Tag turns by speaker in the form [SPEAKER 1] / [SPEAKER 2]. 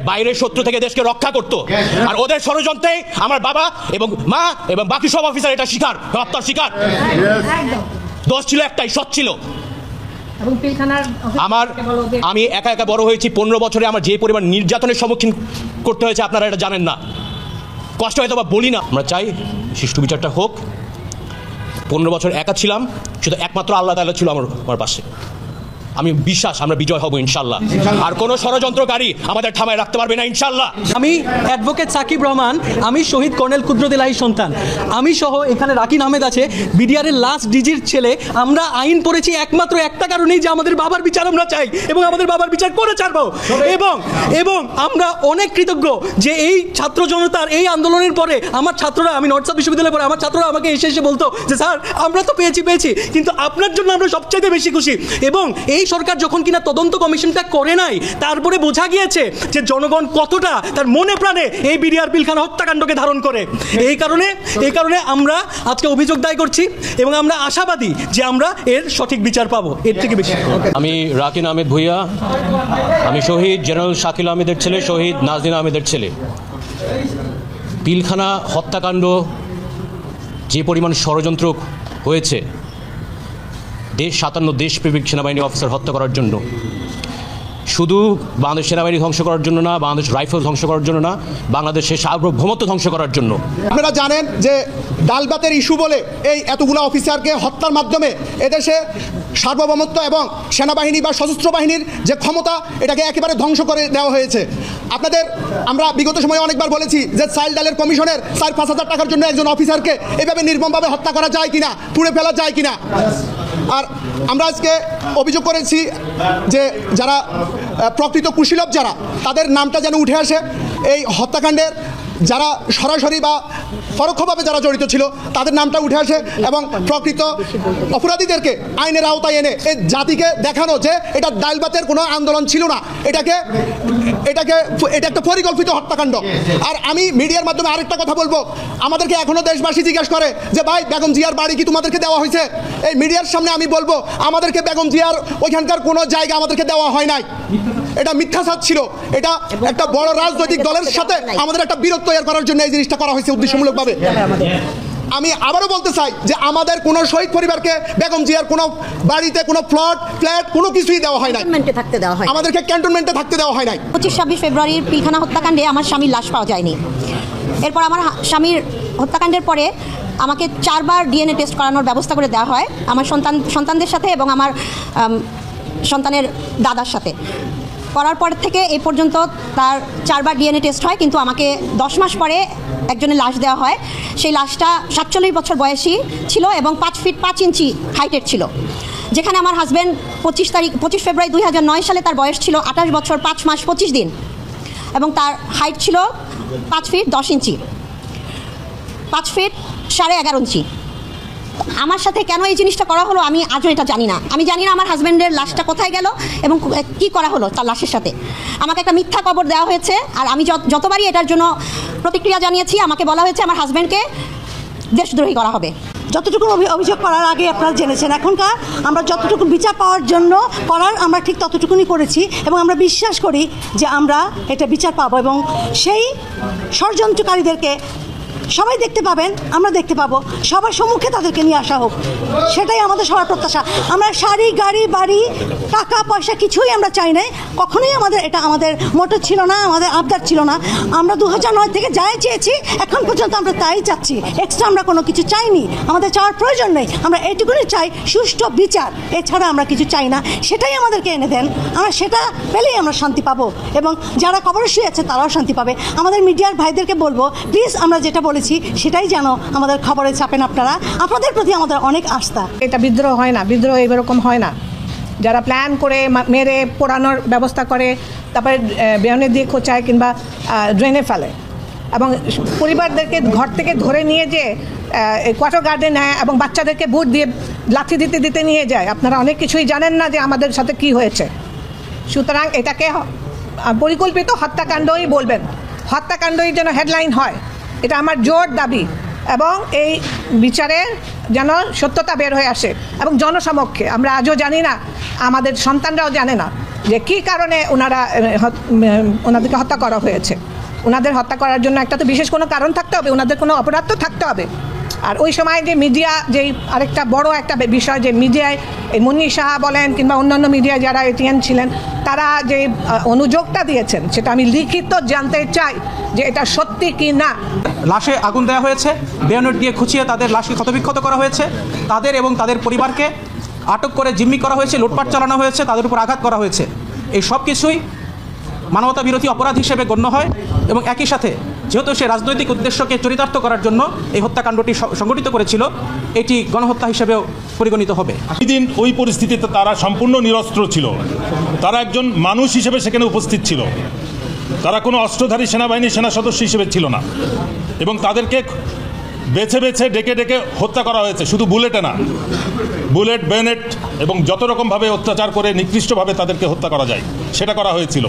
[SPEAKER 1] বাইরের শত্রু থেকে দেশকে রক্ষা করত। আর ওদের ষড়যন্ত্রে আমার বাবা এবং মা এবং বাকি সব অফিসার এটা শিকার, হত্যার শিকার। দোষ ছিল একটাই, সৎ ছিল। আমি একা একা বড় হয়েছি, 15 বছরে আমার যে পরিমাণ নির্যাতনের সম্মুখীন করতে হয়েছে আপনারা এটা জানেন না। কষ্ট হয়তো বা বলি না, আমরা চাই সুষ্ঠু বিচারটা হোক। 15 বছর একা ছিলাম, শুধু একমাত্র আল্লাহ তাআলা ছিল আমার পাশে। আমি বিশ্বাস আমরা বিজয় হব ইনশাল্লাহ। আর কোনো ষড়যন্ত্রকারী আমাদের থামায় রাখতে পারবে না ইনশাল্লাহ।
[SPEAKER 2] আমি অ্যাডভোকেট সাকিব রহমান, আমি শহীদ কর্নেল কুদরত এলাহীর সন্তান। আমি সহ এখানে রাকিন আহমেদ আছে, বিডিআরের লাস্ট ডিজির ছেলে। আমরা আইন পড়েছি একমাত্র একটা কারণেই, যে আমাদের বাবার বিচার আমরা চাই এবং আমাদের বাবার বিচার করে ছাড়বো। এবং আমরা অনেক কৃতজ্ঞ যে এই ছাত্র জনতার এই আন্দোলনের পরে আমার ছাত্ররা, আমি নর্থ সাউথ বিশ্ববিদ্যালয়ে পড়ে, আমার ছাত্ররা আমাকে এসে বলতো যে স্যার আমরা তো পেয়েছি, কিন্তু আপনার জন্য আমরা সবচাইতে বেশি খুশি। এবং এই সরকার যখন কিনা তদন্ত কমিশনটা করে নাই, তারপরে বোঝা গিয়েছে যে জনগণ কতটা তার মনে প্রাণে এই বিডিআর পিলখানা হত্যাকাণ্ডকে ধারণ করে। এই কারণে আমরা আজকে অভিযোগ দায় করছি এবং আমরা আশাবাদী যে আমরা এর সঠিক বিচার পাবো, এর থেকে বেশি।
[SPEAKER 1] আমি রাকিন আহমেদ ভূঁইয়া, আমি শহীদ জেনারেল শাকিল আহমেদের ছেলে, শহীদ নাজনীন আহমেদের ছেলে। পিলখানা হত্যাকাণ্ড যে পরিমাণ ষড়যন্ত্র হয়েছে, 57 দেশপ্রেমিক সেনাবাহিনী অফিসার হত্যা করার জন্য, শুধু বাংলাদেশ সেনাবাহিনী ধ্বংস করার জন্য না, বাংলাদেশ রাইফেল ধ্বংস করার জন্য না, বাংলাদেশের সার্বভৌমত্ব ধ্বংস করার জন্য।
[SPEAKER 3] আপনারা জানেন যে ডালবাতের ইস্যু বলে এই এতগুলো অফিসারকে হত্যার মাধ্যমে এদেশে সার্বভৌমত্ব এবং সেনাবাহিনী বা সশস্ত্র বাহিনীর যে ক্ষমতা, এটাকে একেবারে ধ্বংস করে দেওয়া হয়েছে। আমরা বিগত সময়ে অনেকবার বলেছি যে চাইল্ড ডালের কমিশনের 4-5 হাজার টাকার জন্য একজন অফিসারকে এভাবে নির্মমভাবে হত্যা করা যায় কিনা, পুড়ে ফেলা যায় কিনা। আর আমরা আজকে অভিযোগ করেছি যে যারা প্রকৃত কুশীলব, যারা তাদের নামটা যেন উঠে আসে। এই হত্যাকাণ্ডের যারা সরাসরি বা পরোক্ষভাবে যারা জড়িত ছিল তাদের নামটা উঠে আসে এবং প্রকৃত অপরাধীদেরকে আইনের আওতায় এনে এই জাতিকে দেখানো যে এটা ডালবাতের কোনো আন্দোলন ছিল না, এটা একটা পরিকল্পিত হত্যাকাণ্ড। আর আমি মিডিয়ার মাধ্যমে আরেকটা কথা বলবো, আমাদেরকে এখনও দেশবাসী জিজ্ঞাসা করে যে ভাই বেগম জিয়ার বাড়ি কি তোমাদেরকে দেওয়া হয়েছে? এই মিডিয়ার সামনে আমি বলবো আমাদেরকে বেগম জিয়ার ওইখানকার কোনো জায়গা আমাদেরকে দেওয়া হয় নাই। এটা মিথ্যাচার ছিল। এটা একটা বড় রাজনৈতিক দলের সাথে আমাদের একটা বিরোধ তৈরি করার জন্য এই জিনিসটা করা হয়েছে উদ্দেশ্যমূলকভাবে। আমি আবারও বলতে চাই যে আমাদের কোনো শহীদ পরিবারকে বেগম জিয়ার কোনো বাড়িতে কোনো ফ্ল্যাট কোনো কিছুই দেওয়া হয় না, আমাদেরকে ক্যান্টনমেন্টে থাকতে দেওয়া হয় নাই।
[SPEAKER 4] 25-26 ফেব্রুয়ারির পিলখানা হত্যাকাণ্ডে আমার স্বামীর লাশ পাওয়া যায়নি। এরপর আমার স্বামীর হত্যাকাণ্ডের পরে আমাকে 4 বার ডিএনএ টেস্ট করানোর ব্যবস্থা করে দেওয়া হয় আমার সন্তানদের সাথে এবং আমার সন্তানের দাদার সাথে। করার পর থেকে এই পর্যন্ত তার 4 বার ডিএনএ টেস্ট হয়, কিন্তু আমাকে 10 মাস পরে একজনের লাশ দেওয়া হয়। সেই লাশটা 47 বছর বয়সী ছিল এবং 5 ফিট 5 ইঞ্চি হাইটের ছিল। যেখানে আমার হাজব্যান্ড 25 ফেব্রুয়ারি 2009 সালে তার বয়স ছিল 28 বছর 5 মাস 25 দিন এবং তার হাইট ছিল 5 ফিট 10 ইঞ্চি, 5 ফিট 11.5 ইঞ্চি। আমার সাথে কেন এই জিনিসটা করা হলো আমি আজও এটা জানি না। আমি জানি না আমার হাজব্যান্ডের লাশটা কোথায় গেল এবং কি করা হলো তার লাশের সাথে। আমাকে একটা মিথ্যা খবর দেওয়া হয়েছে আর আমি যতবারই এটার জন্য প্রতিক্রিয়া জানিয়েছি আমাকে বলা হয়েছে আমার হাজব্যান্ডকে দেশদ্রোহী করা হবে।
[SPEAKER 5] যতটুকু অভিযোগ করার আগে আপনারা জেনেছেন, এখনকার আমরা যতটুকু বিচার পাওয়ার জন্য আমরা ঠিক ততটুকুনি করেছি এবং আমরা বিশ্বাস করি যে আমরা এটা বিচার পাবো এবং সেই ষড়যন্ত্রকারীদেরকে সবাই দেখতে পাবেন, আমরা দেখতে পাবো, সবার সম্মুখে তাদেরকে নিয়ে আসা হোক, সেটাই আমাদের সবার প্রত্যাশা। আমরা শাড়ি, গাড়ি, বাড়ি, টাকা পয়সা কিছুই আমরা চাই না, কখনোই এটা আমাদের মোটর ছিল না, আমাদের আবদার ছিল না। আমরা 2009 থেকে যাই চেয়েছি এখন পর্যন্ত আমরা তাই চাচ্ছি, এক্সট্রা আমরা কোনো কিছু চাইনি, আমাদের চাওয়ার প্রয়োজন নেই। আমরা এইটুকুনি চাই সুষ্ঠু বিচার, এছাড়া আমরা কিছু চাই না। সেটাই আমাদেরকে এনে দেন, আমরা সেটা পেলেই আমরা শান্তি পাবো এবং যারা কবরে শুয়ে আছে তারাও শান্তি পাবে। আমাদের মিডিয়ার ভাইদেরকে বলবো প্লিজ আমরা যেটা বলেছি সেটাই যেন আমাদের খবরে ছাপেন আপনারা, আপনাদের প্রতি আমাদের অনেক আস্থা।
[SPEAKER 6] এটা বিদ্রোহ হয় না, বিদ্রোহ এরকম হয় না। যারা প্ল্যান করে মেরে পোড়ানোর ব্যবস্থা করে, তারপরে বেয়নে দিয়ে খোঁচায় কিংবা ড্রেনে ফেলে এবং পরিবারদেরকে ঘর থেকে ধরে নিয়ে যে কোয়ার্টার গার্ডে নেয় এবং বাচ্চাদেরকে বুট দিয়ে লাথি দিতে দিতে নিয়ে যায়। আপনারা অনেক কিছুই জানেন না যে আমাদের সাথে কি হয়েছে। সুতরাং এটাকে পরিকল্পিত হত্যাকাণ্ডই বলবেন, হত্যাকাণ্ডই যেন হেডলাইন হয়, এটা আমার জোর দাবি এবং এই বিচারের যেন সত্যতা বের হয়ে আসে এবং জনসমক্ষে। আমরা আজও জানি না, আমাদের সন্তানরাও জানে না, যে কী কারণে ওনাদেরকে হত্যা করা হয়েছে। ওনাদের হত্যা করার জন্য একটা তো বিশেষ কোনো কারণ থাকতে হবে, ওনাদের কোনো অপরাধ তো থাকতে হবে। আর ওই সময় যে মিডিয়া, যেই আরেকটা বড় একটা বিষয়, যে মিডিয়ায় এই মুন্নি সাহা বলেন কিংবা অন্যান্য মিডিয়ায় যারা এটিএন ছিলেন, তারা যে অনুযোগটা দিয়েছেন সেটা আমি লিখিত জানতে চাই যে এটা সত্যি কি না।
[SPEAKER 7] লাশে আগুন দেওয়া হয়েছে, বেয়নেট দিয়ে খুঁচিয়ে তাদের লাশকে ক্ষতবিক্ষত করা হয়েছে, তাদের এবং তাদের পরিবারকে আটক করে জিম্মি করা হয়েছে, লুটপাট চালানো হয়েছে, তাদের উপর আঘাত করা হয়েছে। এই সব কিছুই মানবতা বিরোধী অপরাধ হিসেবে গণ্য হয় এবং একই সাথে যেহেতু সে রাজনৈতিক উদ্দেশ্যকে চরিতার্থ করার জন্য এই হত্যাকাণ্ডটি সংগঠিত করেছিল, এটি গণহত্যা হিসেবেও পরিগণিত হবে।
[SPEAKER 8] দিন ওই পরিস্থিতিতে তারা সম্পূর্ণ নিরস্ত্র ছিল, তারা একজন মানুষ হিসেবে সেখানে উপস্থিত ছিল, তারা কোনো অস্ত্রধারী সেনাবাহিনীর সেনা সদস্য হিসেবে ছিল না এবং তাদেরকে বেছে বেছে ডেকে ডেকে হত্যা করা হয়েছে। শুধু বুলেটে না, বুলেট, বেনেট এবং যত রকমভাবে অত্যাচার করে নিকৃষ্টভাবে তাদেরকে হত্যা করা যায় সেটা করা হয়েছিল।